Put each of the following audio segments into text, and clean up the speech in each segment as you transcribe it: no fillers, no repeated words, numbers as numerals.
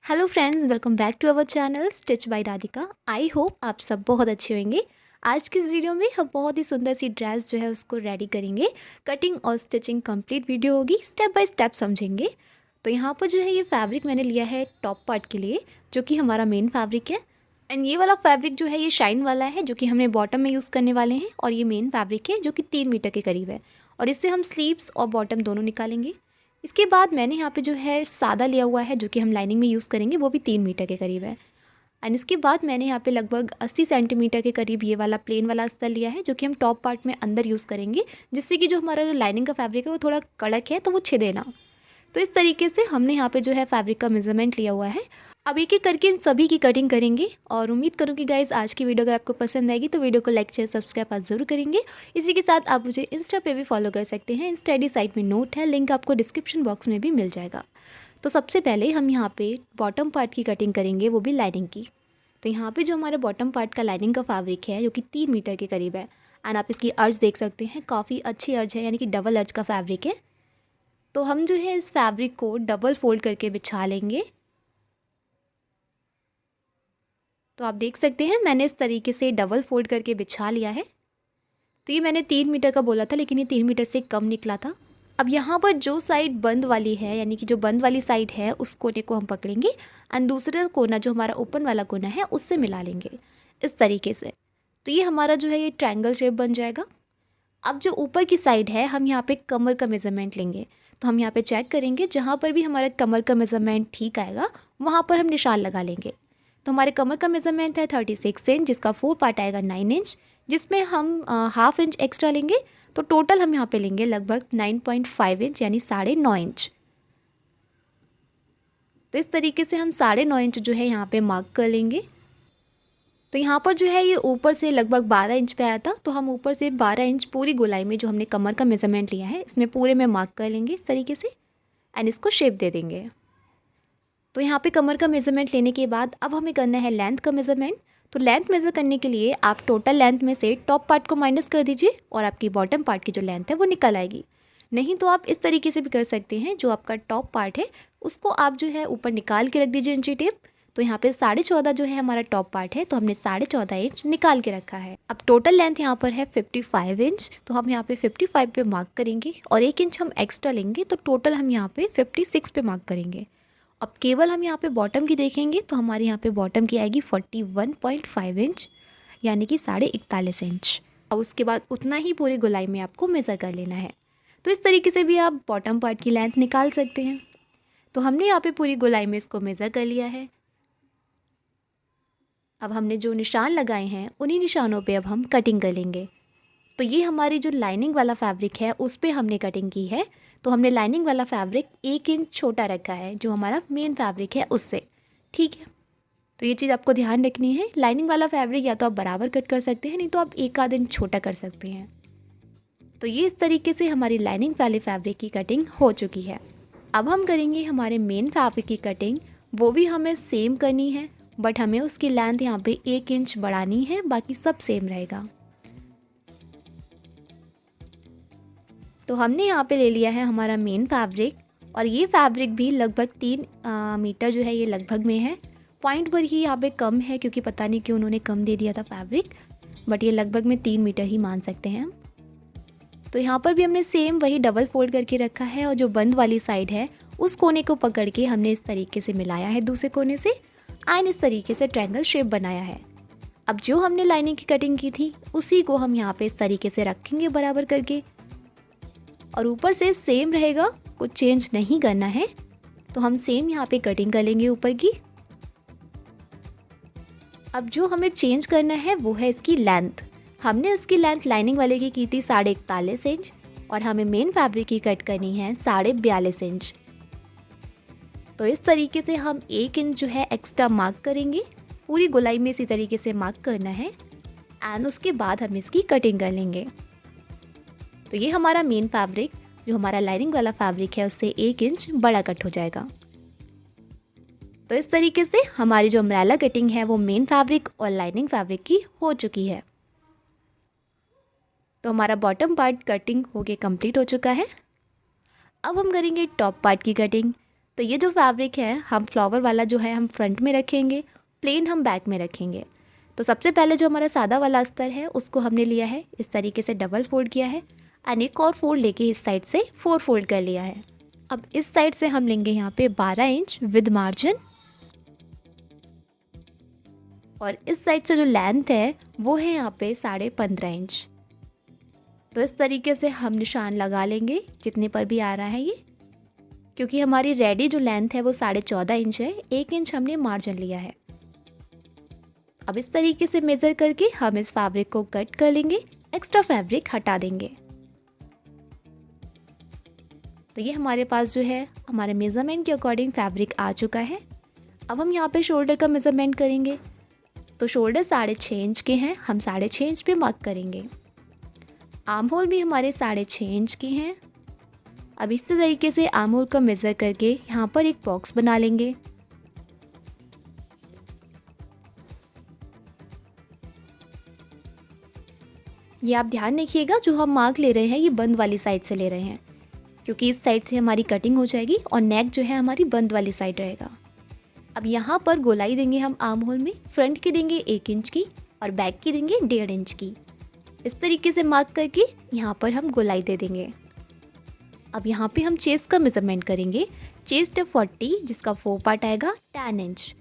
Hello friends, welcome back to our channel stitch by Radhika. I hope आप सब बहुत अच्छे होंगे। आज की इस वीडियो में हम बहुत ही सुंदर सी ड्रेस जो है उसको रेडी करेंगे। कटिंग और स्टिचिंग कंप्लीट वीडियो होगी, स्टेप बाय स्टेप समझेंगे। तो यहाँ पर जो है ये फैब्रिक मैंने लिया है टॉप पार्ट के लिए, जो कि हमारा मेन फैब्रिक है। एंड ये वाला फैब्रिक जो है ये शाइन वाला है, जो कि हमने बॉटम में यूज़ करने वाले हैं। और ये मेन फैब्रिक है जो कि 3 मीटर के करीब है, और इससे हम स्लीव्स और बॉटम दोनों निकालेंगे। इसके बाद मैंने यहाँ पे जो है सादा लिया हुआ है, जो कि हम लाइनिंग में यूज़ करेंगे, वो भी 3 मीटर के करीब है। एंड इसके बाद मैंने यहाँ पे लगभग 80 सेंटीमीटर के करीब ये वाला प्लेन वाला अस्तर लिया है, जो कि हम टॉप पार्ट में अंदर यूज़ करेंगे, जिससे कि जो हमारा जो लाइनिंग का फैब्रिक है वो थोड़ा कड़क है तो वो छिदे ना। तो इस तरीके से हमने यहाँ पे जो है फैब्रिक का मेजरमेंट लिया हुआ है। अब एक एक करके इन सभी की कटिंग करेंगे, और उम्मीद करूँ कि गाइज आज की वीडियो अगर आपको पसंद आएगी तो वीडियो को लाइक शेयर सब्सक्राइब आप ज़रूर करेंगे। इसी के साथ आप मुझे इंस्टा पे भी फॉलो कर सकते हैं। इंस्टा आईडी साइड में नोट है, लिंक आपको डिस्क्रिप्शन बॉक्स में भी मिल जाएगा। तो सबसे पहले हम यहाँ पे बॉटम पार्ट की कटिंग करेंगे, वो भी लाइनिंग की। तो यहाँ पे जो हमारे बॉटम पार्ट का लाइनिंग का फैब्रिक है, जो कि 3 मीटर के करीब है। एंड आप इसकी अर्ज देख सकते हैं, काफ़ी अच्छी अर्ज है, यानी कि डबल अर्ज का फैब्रिक है। तो हम जो है इस फैब्रिक को डबल फोल्ड करके बिछा लेंगे। तो आप देख सकते हैं मैंने इस तरीके से डबल फोल्ड करके बिछा लिया है। तो ये मैंने 3 मीटर का बोला था, लेकिन ये 3 मीटर से कम निकला था। अब यहाँ पर जो साइड बंद वाली है, यानी कि जो बंद वाली साइड है, उस कोने को हम पकड़ेंगे। एंड दूसरा कोना जो हमारा ओपन वाला कोना है उससे मिला लेंगे इस तरीके से। तो ये हमारा जो है ये ट्रायंगल शेप बन जाएगा। अब जो ऊपर की साइड है, हम यहाँ पे कमर का मेज़रमेंट लेंगे। तो हम यहाँ पे चेक करेंगे, जहाँ पर भी हमारा कमर का मेज़रमेंट ठीक आएगा वहाँ पर हम निशान लगा लेंगे। तो हमारे कमर का मेज़रमेंट है 36 इंच, जिसका 4 पार्ट आएगा 9 इंच, जिसमें हम हाफ इंच एक्स्ट्रा लेंगे। तो टोटल हम यहाँ पे लेंगे लगभग 9.5 इंच, यानी 9.5 इंच। तो इस तरीके से हम 9.5 इंच जो है यहाँ पे मार्क कर लेंगे। तो यहाँ पर जो है ये ऊपर से लगभग 12 इंच पे आया था, तो हम ऊपर से 12 इंच पूरी गोलाई में जो हमने कमर का मेज़रमेंट लिया है, इसमें पूरे में मार्क कर लेंगे इस तरीके से। एंड इसको शेप दे देंगे। तो यहाँ पे कमर का मेज़रमेंट लेने के बाद अब हमें करना है लेंथ का मेज़रमेंट। तो लेंथ मेज़र करने के लिए आप टोटल लेंथ में से टॉप पार्ट को माइनस कर दीजिए, और आपकी बॉटम पार्ट की जो लेंथ है वो निकल आएगी। नहीं तो आप इस तरीके से भी कर सकते हैं, जो आपका टॉप पार्ट है उसको आप जो है ऊपर निकाल के रख दीजिए इंची टेप। तो यहाँ पे 14.5 जो है हमारा टॉप पार्ट है, तो हमने 14.5 इंच निकाल के रखा है। अब टोटल लेंथ यहाँ पर है 55 इंच, तो हम यहाँ पे 55 पे मार्क करेंगे, और 1 इंच हम एक्स्ट्रा लेंगे, तो टोटल हम यहाँ पे 56 पे मार्क करेंगे। अब केवल हम यहाँ पे बॉटम की देखेंगे, तो हमारे यहाँ पे बॉटम की आएगी 41.5 इंच, यानी कि 41.5 इंच। और उसके बाद उतना ही पूरी गोलाई में आपको मेज़र कर लेना है। तो इस तरीके से भी आप बॉटम पार्ट की लेंथ निकाल सकते हैं। तो हमने यहाँ पे पूरी गोलाई में इसको मेज़र कर लिया है। अब हमने जो निशान लगाए हैं, उन्हीं निशानों पे अब हम कटिंग कर लेंगे। तो ये हमारी जो लाइनिंग वाला फैब्रिक है उस पर हमने कटिंग की है। तो हमने लाइनिंग वाला फैब्रिक 1 इंच छोटा रखा है, जो हमारा मेन फैब्रिक है उससे। ठीक है, तो ये चीज़ आपको ध्यान रखनी है। लाइनिंग वाला फैब्रिक या तो आप बराबर कट कर सकते हैं, नहीं तो आप 1 आध इंच छोटा कर सकते हैं। तो ये इस तरीके से हमारी लाइनिंग वाले फैब्रिक की कटिंग हो चुकी है। अब हम करेंगे हमारे मेन फैब्रिक की कटिंग। वो भी हमें सेम करनी है, बट हमें उसकी लेंथ यहाँ पे 1 इंच बढ़ानी है, बाकी सब सेम रहेगा। तो हमने यहाँ पे ले लिया है हमारा मेन फैब्रिक, और ये फैब्रिक भी लगभग 3 मीटर जो है ये लगभग में है। पॉइंट पर ही यहाँ पे कम है, क्योंकि पता नहीं क्यों उन्होंने कम दे दिया था फैब्रिक, बट ये लगभग में 3 मीटर ही मान सकते हैं हम। तो यहाँ पर भी हमने सेम वही डबल फोल्ड करके रखा है, और जो बंद वाली साइड है उस कोने को पकड़ के हमने इस तरीके से मिलाया है दूसरे कोने से, एंड इस तरीके से ट्रायंगल शेप बनाया है। अब जो हमने लाइनिंग की कटिंग की थी उसी को हम यहाँ पे इस तरीके से रखेंगे बराबर करके, और ऊपर से सेम रहेगा, कुछ चेंज नहीं करना है। तो हम सेम यहाँ पे कटिंग कर लेंगे ऊपर की। अब जो हमें चेंज करना है वो है इसकी लेंथ। हमने इसकी लेंथ लाइनिंग वाले की थी 41.5 इंच, और हमें मेन फैब्रिक की कट करनी है 42.5 इंच। तो इस तरीके से हम 1 इंच जो है एक्स्ट्रा मार्क करेंगे। पूरी गोलाई में इसी तरीके से मार्क करना है, एंड उसके बाद हम इसकी कटिंग कर लेंगे। तो ये हमारा मेन फैब्रिक, जो हमारा लाइनिंग वाला फैब्रिक है, उससे 1 इंच बड़ा कट हो जाएगा। तो इस तरीके से हमारी जो अम्ब्रेला कटिंग है वो मेन फैब्रिक और लाइनिंग फैब्रिक की हो चुकी है। तो हमारा बॉटम पार्ट कटिंग होके कंप्लीट हो चुका है। अब हम करेंगे टॉप पार्ट की कटिंग। तो ये जो फैब्रिक है हम फ्लावर वाला जो है हम फ्रंट में रखेंगे, प्लेन हम बैक में रखेंगे। तो सबसे पहले जो हमारा सादा वाला अस्तर है उसको हमने लिया है इस तरीके से डबल फोल्ड किया है एंड एक और फोल्ड लेके इस साइड से 4 फोल्ड कर लिया है। अब इस साइड से हम लेंगे यहाँ पे 12 इंच विद मार्जिन और इस साइड से जो लेंथ है वो है यहाँ पे 15.5 इंच। तो इस तरीके से हम निशान लगा लेंगे जितने पर भी आ रहा है ये, क्योंकि हमारी रेडी जो लेंथ है वो 14.5 इंच है, 1 इंच हमने मार्जिन लिया है। अब इस तरीके से मेज़र करके हम इस फैब्रिक को कट कर लेंगे, एक्स्ट्रा फैब्रिक हटा देंगे। तो ये हमारे पास जो है हमारे मेज़रमेंट के अकॉर्डिंग फैब्रिक आ चुका है। अब हम यहाँ पे शोल्डर का मेज़रमेंट करेंगे। तो शोल्डर 6.5 इंच के हैं, हम 6.5 इंच पे मार्क करेंगे। आर्म होल भी हमारे 6.5 इंच के हैं। अब इस तरीके से आर्म होल का मेज़र करके यहाँ पर एक बॉक्स बना लेंगे। ये आप ध्यान रखिएगा जो हम मार्क ले रहे हैं ये बंद वाली साइड से ले रहे हैं, क्योंकि इस साइड से हमारी कटिंग हो जाएगी और नेक जो है हमारी बंद वाली साइड रहेगा। अब यहाँ पर गोलाई देंगे हम आर्म होल में, फ्रंट की देंगे 1 इंच की और बैक की देंगे 1.5 इंच की। इस तरीके से मार्क करके यहाँ पर हम गोलाई दे देंगे। अब यहाँ पे हम चेस्ट का मेज़रमेंट करेंगे। चेस्ट है 40 जिसका 4 पार्ट आएगा 10 इंच।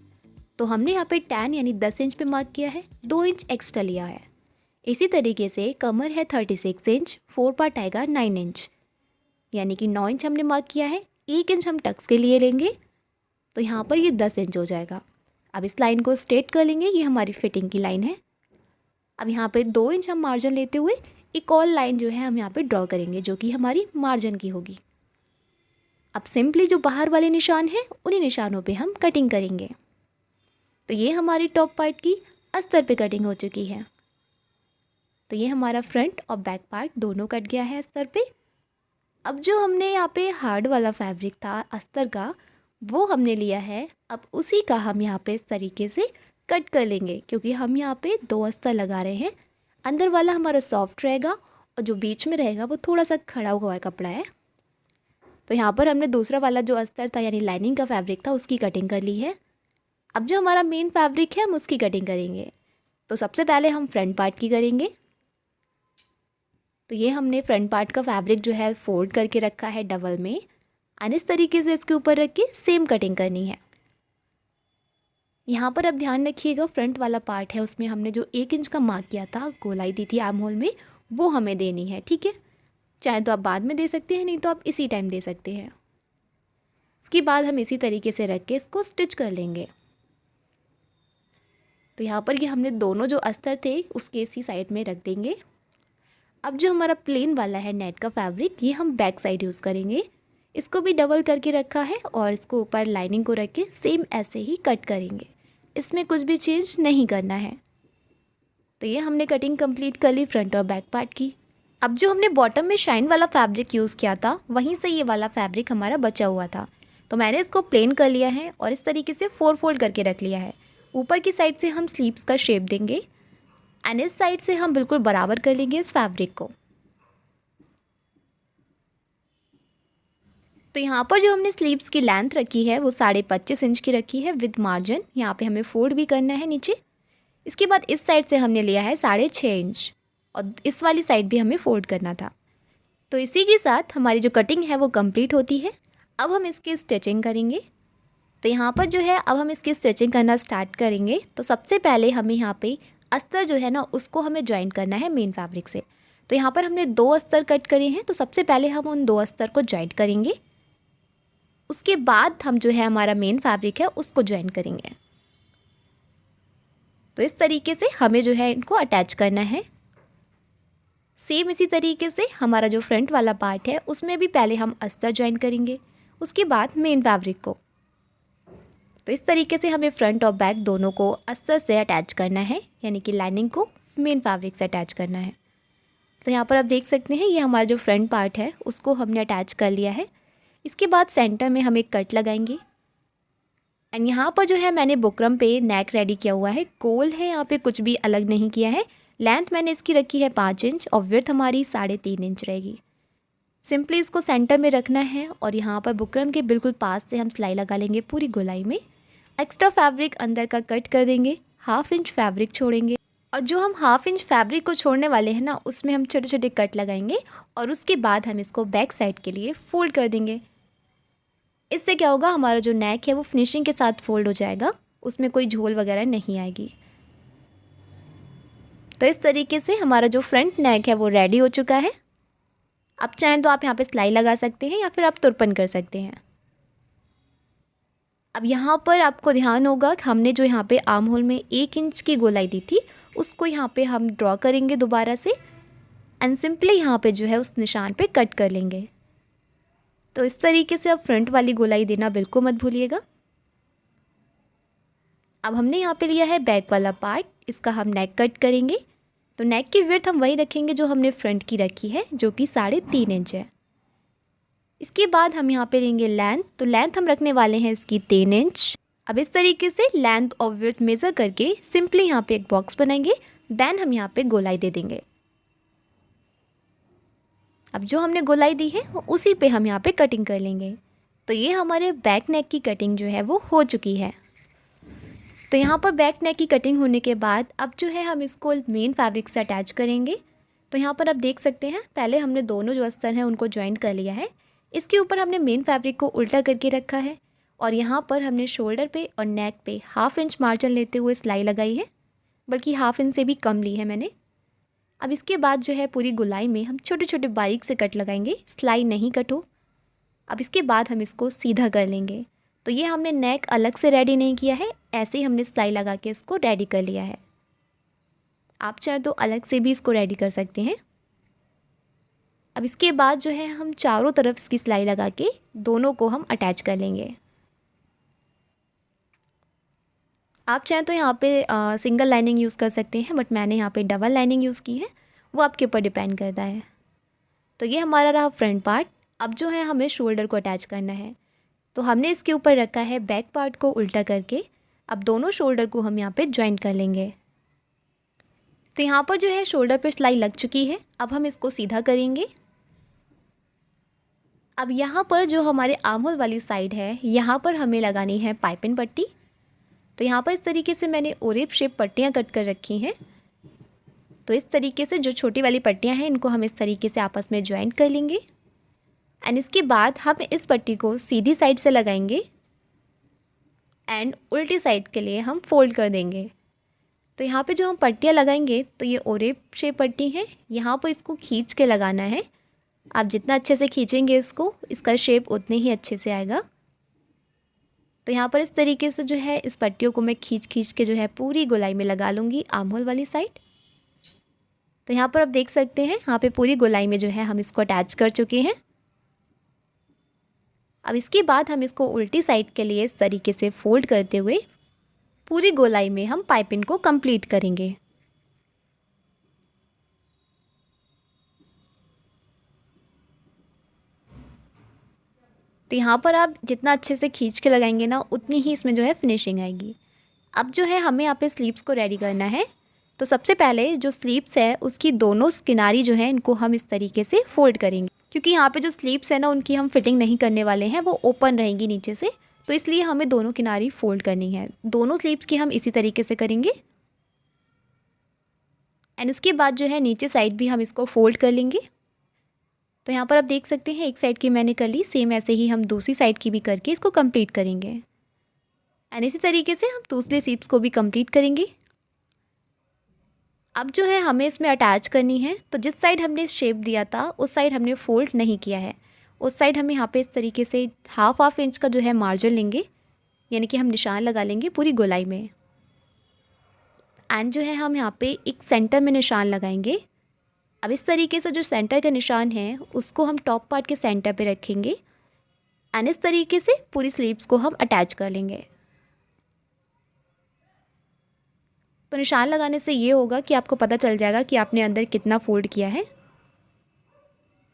तो हमने यहाँ पे 10 यानी 10 इंच पे मार्क किया है, 2 इंच एक्स्ट्रा लिया है। इसी तरीके से कमर है 36 इंच, 4 पार्ट आएगा 9 इंच, यानी कि 9 इंच हमने मार्क किया है, 1 इंच हम टक्स के लिए लेंगे। तो यहाँ पर ये 10 इंच हो जाएगा। अब इस लाइन को स्ट्रेट कर लेंगे, ये हमारी फिटिंग की लाइन है। अब यहाँ पे 2 इंच हम मार्जिन लेते हुए एक और लाइन जो है हम यहाँ पे ड्रॉ करेंगे जो कि हमारी मार्जिन की होगी। अब सिंपली जो बाहर वाले निशान हैं उन्हीं निशानों पे हम कटिंग करेंगे। तो ये हमारी टॉप पार्ट की अस्तर पे कटिंग हो चुकी है। तो ये हमारा फ्रंट और बैक पार्ट दोनों कट गया है अस्तर पे। अब जो हमने यहाँ पे हार्ड वाला फैब्रिक था अस्तर का वो हमने लिया है, अब उसी का हम यहाँ पे इस तरीके से कट कर लेंगे, क्योंकि हम यहाँ पे 2 अस्तर लगा रहे हैं। अंदर वाला हमारा सॉफ्ट रहेगा और जो बीच में रहेगा वो थोड़ा सा खड़ा हुआ कपड़ा है। तो यहाँ पर हमने दूसरा वाला जो अस्तर था यानी लाइनिंग का फैब्रिक था उसकी कटिंग कर ली है। अब जो हमारा मेन फैब्रिक है हम उसकी कटिंग करेंगे। तो सबसे पहले हम फ्रंट पार्ट की करेंगे। तो ये हमने फ्रंट पार्ट का फैब्रिक जो है फोल्ड करके रखा है डबल में, और इस तरीके से इसके ऊपर रख के सेम कटिंग करनी है। यहाँ पर अब ध्यान रखिएगा फ्रंट वाला पार्ट है उसमें हमने जो 1 इंच का मार्क किया था, गोलाई दी थी आर्म होल में, वो हमें देनी है। ठीक है, चाहे तो आप बाद में दे सकते हैं, नहीं तो आप इसी टाइम दे सकते हैं। इसके बाद हम इसी तरीके से रख के इसको स्टिच कर लेंगे। तो यहाँ पर ये हमने दोनों जो अस्तर थे उसके इसी साइड में रख देंगे। अब जो हमारा प्लेन वाला है नेट का फैब्रिक ये हम बैक साइड यूज़ करेंगे। इसको भी डबल करके रखा है और इसको ऊपर लाइनिंग को रख के सेम ऐसे ही कट करेंगे, इसमें कुछ भी चेंज नहीं करना है। तो ये हमने कटिंग कंप्लीट कर ली फ्रंट और बैक पार्ट की। अब जो हमने बॉटम में शाइन वाला फैब्रिक यूज़ किया था वहीं से ये वाला फैब्रिक हमारा बचा हुआ था, तो मैंने इसको प्लेन कर लिया है और इस तरीके से 4 फोल्ड करके रख लिया है। ऊपर की साइड से हम स्लीव्स का शेप देंगे एंड इस साइड से हम बिल्कुल बराबर कर लेंगे इस फैब्रिक को। तो यहाँ पर जो हमने स्लीव्स की लेंथ रखी है वो 25.5 इंच की रखी है विद मार्जिन। यहाँ पे हमें फोल्ड भी करना है नीचे। इसके बाद इस साइड से हमने लिया है 6.5 इंच और इस वाली साइड भी हमें फोल्ड करना था। तो इसी के साथ हमारी जो कटिंग है वो कंप्लीट होती है। अब हम इसकी स्टिचिंग करेंगे। तो यहाँ पर जो है अब हम इसकी स्टिचिंग करना स्टार्ट करेंगे। तो सबसे पहले हमें यहाँ पे अस्तर जो है ना उसको हमें ज्वाइन करना है मेन फैब्रिक से। तो यहाँ पर हमने 2 अस्तर कट करे हैं, तो सबसे पहले हम उन 2 अस्तर को ज्वाइन करेंगे। उसके बाद हम जो है हमारा मेन फैब्रिक है उसको ज्वाइन करेंगे। तो इस तरीके से हमें जो है इनको अटैच करना है। सेम इसी तरीके से हमारा जो फ्रंट वाला पार्ट है उसमें भी पहले हम अस्तर ज्वाइन करेंगे, उसके बाद मेन फैब्रिक को। तो इस तरीके से हमें फ्रंट और बैक दोनों को अस्तर से अटैच करना है, यानी कि लाइनिंग को मेन फैब्रिक से अटैच करना है। तो यहाँ पर आप देख सकते हैं ये हमारा जो फ्रंट पार्ट है उसको हमने अटैच कर लिया है। इसके बाद सेंटर में हम एक कट लगाएंगे एंड यहाँ पर जो है मैंने बुकरम पे नेक रेडी किया हुआ है, गोल है, यहाँ पे कुछ भी अलग नहीं किया है। लेंथ मैंने इसकी रखी है 5 इंच और विड्थ हमारी 3.5 इंच रहेगी। सिंपली इसको सेंटर में रखना है और यहाँ पर बुकरम के बिल्कुल पास से हम सिलाई लगा लेंगे पूरी गोलाई में। एक्स्ट्रा फैब्रिक अंदर का कट कर देंगे, 1/2 इंच फैब्रिक छोड़ेंगे और जो हम 1/2 इंच फैब्रिक को छोड़ने वाले हैं ना, उसमें हम छोटे छोटे कट लगाएंगे और उसके बाद हम इसको बैक साइड के लिए फोल्ड कर देंगे। इससे क्या होगा, हमारा जो नेक है वो फिनिशिंग के साथ फोल्ड हो जाएगा, उसमें कोई झोल वगैरह नहीं आएगी। तो इस तरीके से हमारा जो फ्रंट नेक है वो रेडी हो चुका है। आप चाहें तो आप यहाँ पे सिलाई लगा सकते हैं या फिर आप तुरपन कर सकते हैं। अब यहाँ पर आपको ध्यान होगा कि हमने जो यहाँ पे आर्म होल में 1 इंच की गोलाई दी थी, उसको यहाँ पे हम ड्रॉ करेंगे दोबारा से एंड सिंपली यहाँ पे जो है उस निशान पे कट कर लेंगे। तो इस तरीके से आप फ्रंट वाली गोलाई देना बिल्कुल मत भूलिएगा। अब हमने यहाँ पे लिया है बैक वाला पार्ट, इसका हम नेक कट करेंगे। तो नेक की विड्थ हम वही रखेंगे जो हमने फ्रंट की रखी है, जो कि 3.5 इंच है। इसके बाद हम यहाँ पे लेंगे लेंथ, तो लेंथ हम रखने वाले हैं इसकी 3 इंच। अब इस तरीके से लेंथ और विड्थ मेज़र करके सिंपली यहाँ पे एक बॉक्स बनाएंगे, देन हम यहाँ पे गोलाई दे देंगे। अब जो हमने गोलाई दी है उसी पे हम यहाँ पे कटिंग कर लेंगे। तो ये हमारे बैक नेक की कटिंग जो है वो हो चुकी है। तो यहाँ पर बैक नेक की कटिंग होने के बाद अब जो है हम इसको मेन फैब्रिक से अटैच करेंगे। तो यहाँ पर आप देख सकते हैं, पहले हमने दोनों जो अस्तर हैं उनको ज्वाइंट कर लिया है। इसके ऊपर हमने मेन फैब्रिक को उल्टा करके रखा है और यहाँ पर हमने शोल्डर पे और नेक पे 1/2 इंच मार्जिन लेते हुए सिलाई लगाई है, बल्कि 1/2 इंच से भी कम ली है मैंने। अब इसके बाद जो है पूरी गोलाई में हम छोटे छोटे बारीक से कट लगाएंगे, सिलाई नहीं कट हो। अब इसके बाद हम इसको सीधा कर लेंगे। तो ये हमने नेक अलग से रेडी नहीं किया है, ऐसे ही हमने सिलाई लगा के इसको रेडी कर लिया है। आप चाहे तो अलग से भी इसको रेडी कर सकते हैं। अब इसके बाद जो है हम चारों तरफ इसकी सिलाई लगा के दोनों को हम अटैच कर लेंगे। आप चाहें तो यहाँ पे सिंगल लाइनिंग यूज़ कर सकते हैं, बट मैंने यहाँ पे डबल लाइनिंग यूज़ की है, वो आपके ऊपर डिपेंड करता है। तो ये हमारा रहा फ्रंट पार्ट। अब जो है हमें शोल्डर को अटैच करना है, तो हमने इसके ऊपर रखा है बैक पार्ट को उल्टा करके। अब दोनों शोल्डर को हम यहाँ पे ज्वाइंट कर लेंगे। तो यहाँ पर जो है शोल्डर पे सिलाई लग चुकी है, अब हम इसको सीधा करेंगे। अब यहाँ पर जो हमारे आर्म होल वाली साइड है, यहाँ पर हमें लगानी है पाइपिंग पट्टी। तो यहाँ पर इस तरीके से मैंने ओरेप शेप पट्टियाँ कट कर रखी हैं। तो इस तरीके से जो छोटी वाली पट्टियाँ हैं इनको हम इस तरीके से आपस में ज्वाइंट कर लेंगे एंड इसके बाद हम इस पट्टी को सीधी साइड से लगाएंगे एंड उल्टी साइड के लिए हम फोल्ड कर देंगे। तो यहाँ पे जो हम पट्टियाँ लगाएंगे, तो ये ओरेप शेप पट्टी है, यहाँ पर इसको खींच के लगाना है। आप जितना अच्छे से खींचेंगे इसको, इसका शेप उतने ही अच्छे से आएगा। तो यहाँ पर इस तरीके से जो है इस पट्टियों को मैं खींच के जो है पूरी गोलाई में लगा लूँगी आर्म होल वाली साइड। तो यहाँ पर आप देख सकते हैं, यहाँ पे पूरी गोलाई में जो है हम इसको अटैच कर चुके हैं। अब इसके बाद हम इसको उल्टी साइड के लिए इस तरीके से फोल्ड करते हुए पूरी गोलाई में हम पाइपिंग को कंप्लीट करेंगे। तो यहाँ पर आप जितना अच्छे से खींच के लगाएंगे ना, उतनी ही इसमें जो है फिनिशिंग आएगी। अब जो है हमें यहाँ पे स्लीव्स को रेडी करना है। तो सबसे पहले जो स्लीव्स है उसकी दोनों किनारी जो है इनको हम इस तरीके से फोल्ड करेंगे, क्योंकि यहाँ पे जो स्लीव्स है ना उनकी हम फिटिंग नहीं करने वाले हैं, वो ओपन रहेंगी नीचे से। तो इसलिए हमें दोनों किनारी फोल्ड करनी है। दोनों स्लीव्स की हम इसी तरीके से करेंगे एंड उसके बाद जो है नीचे साइड भी हम इसको फोल्ड कर लेंगे। तो यहाँ पर आप देख सकते हैं एक साइड की मैंने कर ली, सेम ऐसे ही हम दूसरी साइड की भी करके इसको कंप्लीट करेंगे एंड इसी तरीके से हम दूसरे स्लीव्स को भी कंप्लीट करेंगे। अब जो है हमें इसमें अटैच करनी है। तो जिस साइड हमने शेप दिया था उस साइड हमने फोल्ड नहीं किया है, उस साइड हमें यहाँ पे इस तरीके से 1/2 इंच का जो है मार्जिन लेंगे, यानी कि हम निशान लगा लेंगे पूरी गोलाई में एंड जो है हम यहाँ पे एक सेंटर में निशान लगाएंगे। अब इस तरीके से जो सेंटर का निशान है उसको हम टॉप पार्ट के सेंटर पे रखेंगे एंड इस तरीके से पूरी स्लीव्स को हम अटैच कर लेंगे। तो निशान लगाने से ये होगा कि आपको पता चल जाएगा कि आपने अंदर कितना फोल्ड किया है।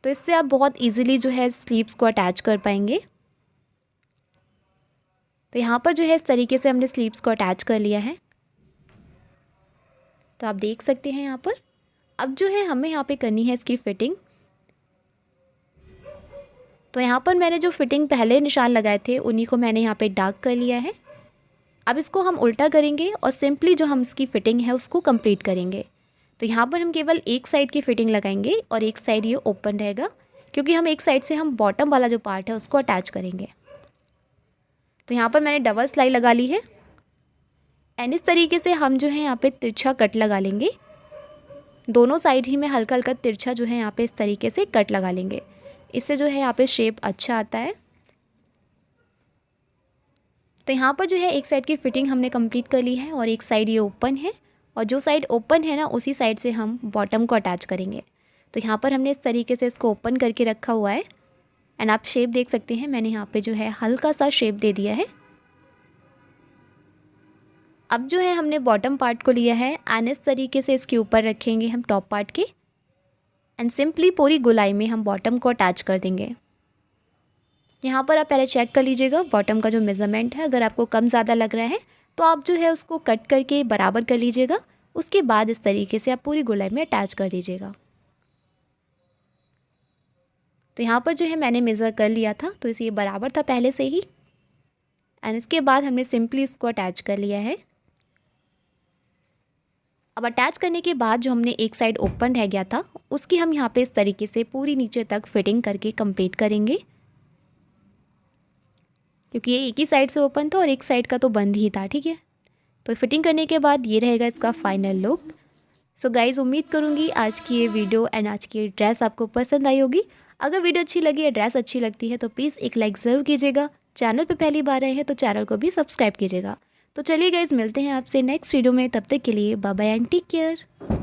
तो इससे आप बहुत इजीली जो है स्लीव्स को अटैच कर पाएंगे। तो यहाँ पर जो है इस तरीके से हमने स्लीव्स को अटैच कर लिया है, तो आप देख सकते हैं यहाँ पर। अब जो है हमें यहाँ पे करनी है इसकी फिटिंग। तो यहाँ पर मैंने जो फिटिंग पहले निशान लगाए थे उन्हीं को मैंने यहाँ पे डार्क कर लिया है। अब इसको हम उल्टा करेंगे और सिंपली जो हम इसकी फ़िटिंग है उसको कंप्लीट करेंगे। तो यहाँ पर हम केवल एक साइड की फ़िटिंग लगाएंगे और एक साइड ये ओपन रहेगा, क्योंकि हम एक साइड से हम बॉटम वाला जो पार्ट है उसको अटैच करेंगे। तो यहाँ पर मैंने डबल सिलाई लगा ली है एंड इस तरीके से हम जो है यहाँ पे तिरछा कट लगा लेंगे। दोनों साइड ही में हल्का हल्का तिरछा जो है यहाँ पे इस तरीके से कट लगा लेंगे। इससे जो है यहाँ पे शेप अच्छा आता है। तो यहाँ पर जो है एक साइड की फ़िटिंग हमने कंप्लीट कर ली है और एक साइड ये ओपन है, और जो साइड ओपन है ना उसी साइड से हम बॉटम को अटैच करेंगे। तो यहाँ पर हमने इस तरीके से इसको ओपन करके रखा हुआ है एंड आप शेप देख सकते हैं, मैंने यहाँ पे जो है हल्का सा शेप दे दिया है। अब जो है हमने बॉटम पार्ट को लिया है एंड इस तरीके से इसके ऊपर रखेंगे हम टॉप पार्ट के एंड सिंपली पूरी गोलाई में हम बॉटम को अटैच कर देंगे। यहाँ पर आप पहले चेक कर लीजिएगा बॉटम का जो मेज़रमेंट है, अगर आपको कम ज़्यादा लग रहा है तो आप जो है उसको कट करके बराबर कर लीजिएगा। उसके बाद इस तरीके से आप पूरी गोलाई में अटैच कर दीजिएगा। तो यहाँ पर जो है मैंने मेज़र कर लिया था, तो इसे ये बराबर था पहले से ही एंड इसके बाद हमने सिंपली इसको अटैच कर लिया है। अब अटैच करने के बाद जो हमने एक साइड ओपन रह गया था उसकी हम यहाँ पे इस तरीके से पूरी नीचे तक फिटिंग करके कंप्लीट करेंगे, क्योंकि ये एक ही साइड से ओपन था और एक साइड का तो बंद ही था। ठीक है, तो फिटिंग करने के बाद ये रहेगा इसका फाइनल लुक। सो गाइज़, उम्मीद करूँगी आज की ये वीडियो एंड आज की ये ड्रेस आपको पसंद आई होगी। अगर वीडियो अच्छी लगी या ड्रेस अच्छी लगती है तो प्लीज़ एक लाइक ज़रूर कीजिएगा। चैनल पे पहली बार आए हैं तो चैनल को भी सब्सक्राइब कीजिएगा। तो चलिए गाइज़, मिलते हैं आपसे नेक्स्ट वीडियो में। तब तक के लिए bye bye and take care.